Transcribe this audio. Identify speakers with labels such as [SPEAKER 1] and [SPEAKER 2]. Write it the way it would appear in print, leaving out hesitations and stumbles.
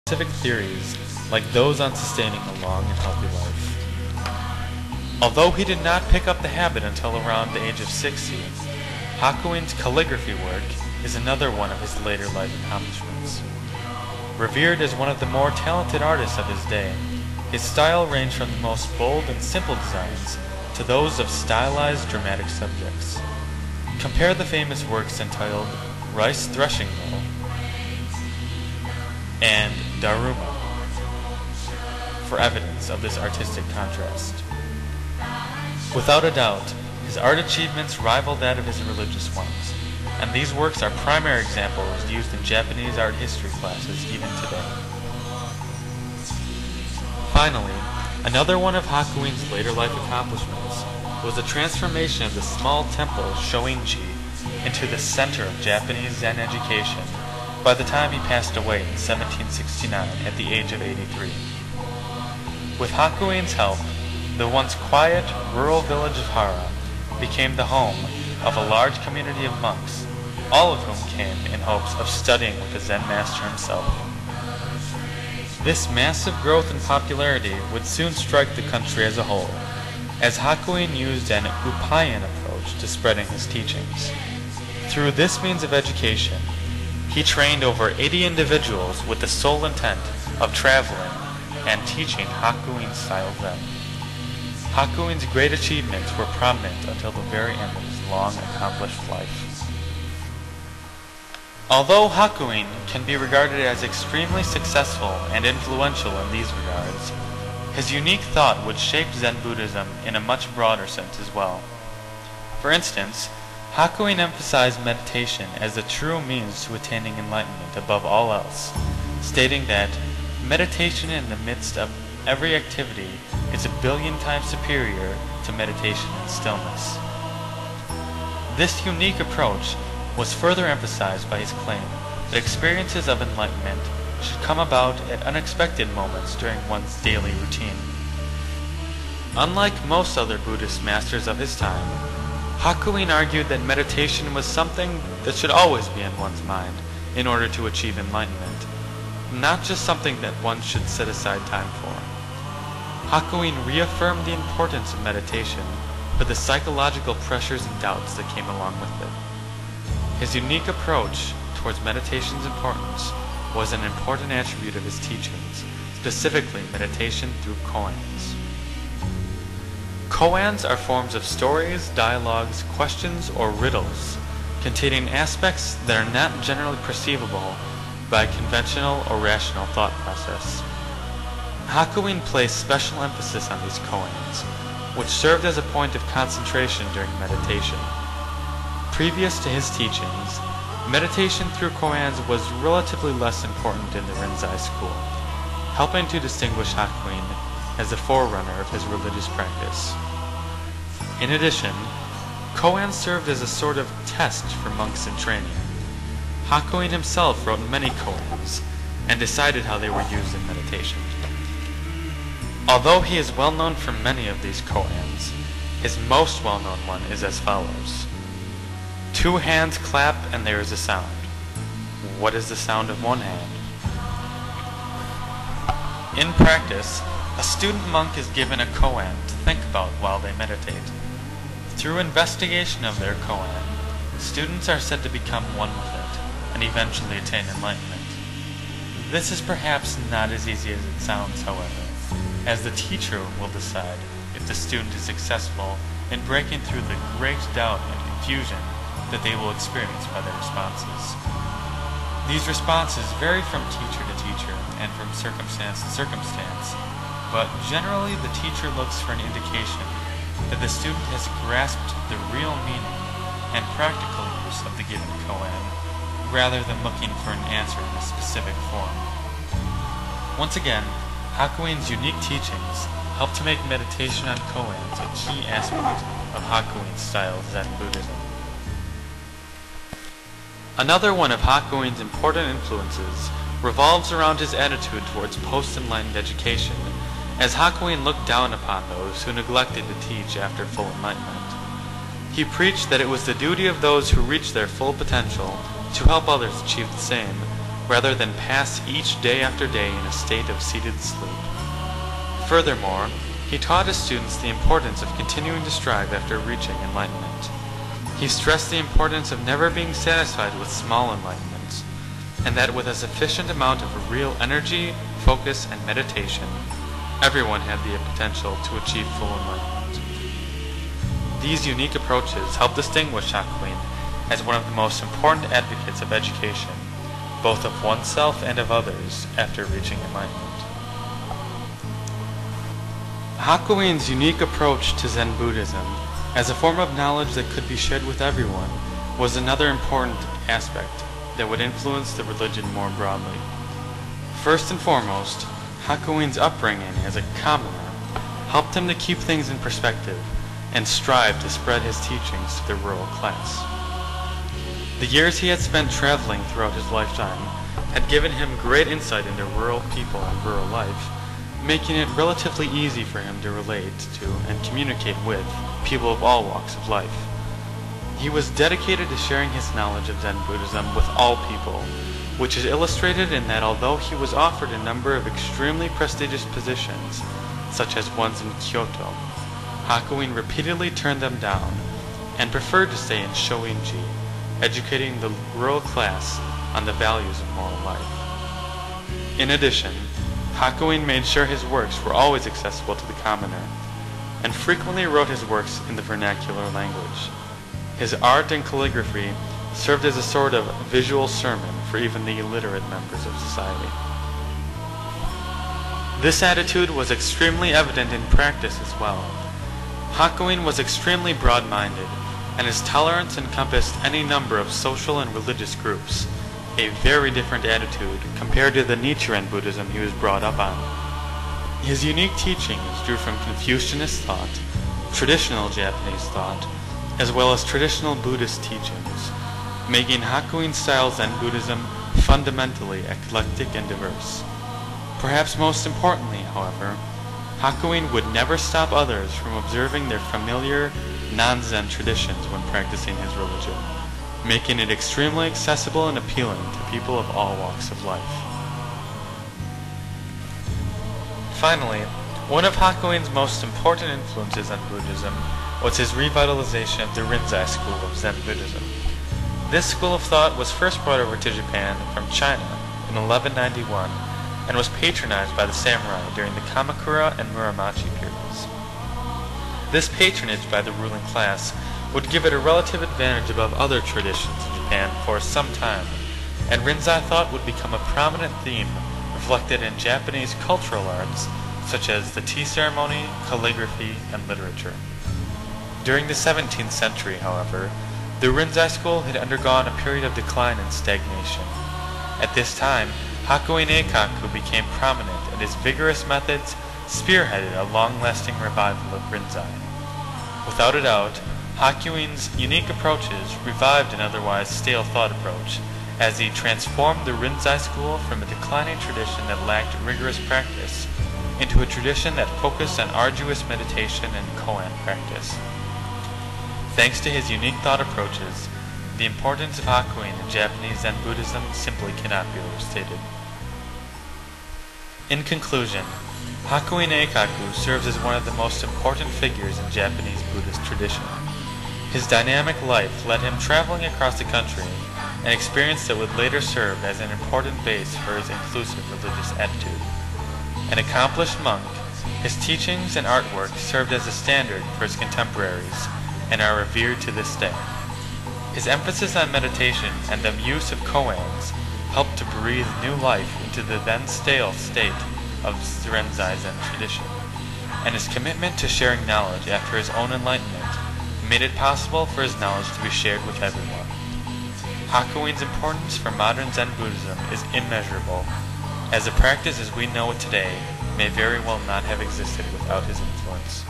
[SPEAKER 1] Scientific theories like those on sustaining a long and healthy life. Although he did not pick up the habit until around the age of 60, Hakuin's calligraphy work is another one of his later life accomplishments. Revered as one of the more talented artists of his day, his style ranged from the most bold and simple designs to those of stylized dramatic subjects. Compare the famous works entitled Rice Threshing Mill and Daruma for evidence of this artistic contrast. Without a doubt, his art achievements rival that of his religious ones, and these works are primary examples used in Japanese art history classes even today. Finally, another one of Hakuin's later life accomplishments was the transformation of the small temple Shoinji into the center of Japanese Zen education by the time he passed away in 1769 at the age of 83. With Hakuin's help, the once quiet, rural village of Hara became the home of a large community of monks, all of whom came in hopes of studying with the Zen master himself. This massive growth in popularity would soon strike the country as a whole, as Hakuin used an Upayan approach to spreading his teachings. Through this means of education, he trained over 80 individuals with the sole intent of traveling and teaching Hakuin-style Zen. Hakuin's great achievements were prominent until the very end of his long, accomplished life. Although Hakuin can be regarded as extremely successful and influential in these regards, his unique thought would shape Zen Buddhism in a much broader sense as well. For instance, Hakuin emphasized meditation as the true means to attaining enlightenment above all else, stating that meditation in the midst of every activity is 1,000,000,000 times superior to meditation in stillness. This unique approach was further emphasized by his claim that experiences of enlightenment should come about at unexpected moments during one's daily routine. Unlike most other Buddhist masters of his time, Hakuin argued that meditation was something that should always be in one's mind in order to achieve enlightenment, not just something that one should set aside time for. Hakuin reaffirmed the importance of meditation for the psychological pressures and doubts that came along with it. His unique approach towards meditation's importance was an important attribute of his teachings, specifically meditation through koans. Koans are forms of stories, dialogues, questions, or riddles containing aspects that are not generally perceivable by a conventional or rational thought process. Hakuin placed special emphasis on these koans, which served as a point of concentration during meditation. Previous to his teachings, meditation through koans was relatively less important in the Rinzai school, helping to distinguish Hakuin as the forerunner of his religious practice. In addition, koans served as a sort of test for monks in training. Hakuin himself wrote many koans and decided how they were used in meditation. Although he is well known for many of these koans, his most well-known one is as follows. 2 hands clap and there is a sound. What is the sound of 1 hand? In practice, a student monk is given a koan to think about while they meditate. Through investigation of their koan, students are said to become one with it and eventually attain enlightenment. This is perhaps not as easy as it sounds, however, as the teacher will decide if the student is successful in breaking through the great doubt and confusion that they will experience by their responses. These responses vary from teacher to teacher and from circumstance to circumstance, but generally the teacher looks for an indication that the student has grasped the real meaning and practical use of the given koan, rather than looking for an answer in a specific form. Once again, Hakuin's unique teachings help to make meditation on koans a key aspect of Hakuin's style of Zen Buddhism. Another one of Hakuin's important influences revolves around his attitude towards post-enlightened education, as Hakuin looked down upon those who neglected to teach after full enlightenment. He preached that it was the duty of those who reached their full potential to help others achieve the same, rather than pass each day after day in a state of seated sleep. Furthermore, he taught his students the importance of continuing to strive after reaching enlightenment. He stressed the importance of never being satisfied with small enlightenments, and that with a sufficient amount of real energy, focus, and meditation, everyone had the potential to achieve full enlightenment. These unique approaches help distinguish hakuin as one of the most important advocates of education, both of oneself and of others, after reaching enlightenment. Hakuin's unique approach to Zen Buddhism, as a form of knowledge that could be shared with everyone, was another important aspect that would influence the religion more broadly. First and foremost, Hakuin's upbringing as a commoner helped him to keep things in perspective and strive to spread his teachings to the rural class. The years he had spent traveling throughout his lifetime had given him great insight into rural people and rural life, making it relatively easy for him to relate to and communicate with people of all walks of life. He was dedicated to sharing his knowledge of Zen Buddhism with all people, which is illustrated in that although he was offered a number of extremely prestigious positions, such as ones in Kyoto, Hakuin repeatedly turned them down and preferred to stay in Shoinji, educating the rural class on the values of moral life. In addition, Hakuin made sure his works were always accessible to the commoner, and frequently wrote his works in the vernacular language. His art and calligraphy served as a sort of visual sermon for even the illiterate members of society. This attitude was extremely evident in practice as well. Hakuin was extremely broad-minded, and his tolerance encompassed any number of social and religious groups, a very different attitude compared to the Nichiren Buddhism he was brought up on. His unique teachings drew from Confucianist thought, traditional Japanese thought, as well as traditional Buddhist teachings, making Hakuin-style Zen Buddhism fundamentally eclectic and diverse. Perhaps most importantly, however, Hakuin would never stop others from observing their familiar, non-Zen traditions when practicing his religion, making it extremely accessible and appealing to people of all walks of life. Finally, one of Hakuin's most important influences on Buddhism was his revitalization of the Rinzai school of Zen Buddhism. This school of thought was first brought over to Japan from China in 1191 and was patronized by the samurai during the Kamakura and Muromachi periods. This patronage by the ruling class would give it a relative advantage above other traditions in Japan for some time, and Rinzai thought would become a prominent theme reflected in Japanese cultural arts such as the tea ceremony, calligraphy, and literature. During the 17th century, however, the Rinzai school had undergone a period of decline and stagnation. At this time, hakuin eikaku became prominent, and his vigorous methods spearheaded a long-lasting revival of Rinzai. Without a doubt, Hakuin's unique approaches revived an otherwise stale thought approach, as he transformed the Rinzai school from a declining tradition that lacked rigorous practice into a tradition that focused on arduous meditation and koan practice. Thanks to his unique thought approaches, the importance of Hakuin in Japanese Zen Buddhism simply cannot be overstated. In conclusion, Hakuin Eikaku serves as one of the most important figures in Japanese Buddhist tradition. His dynamic life led him traveling across the country, an experience that would later serve as an important base for his inclusive religious attitude. An accomplished monk, his teachings and artwork served as a standard for his contemporaries and are revered to this day. His emphasis on meditation and the use of koans helped to breathe new life into the then stale state of Rinzai Zen tradition, and his commitment to sharing knowledge after his own enlightenment made it possible for his knowledge to be shared with everyone. Hakuin's importance for modern Zen Buddhism is immeasurable, as a practice as we know it today may very well not have existed without his influence.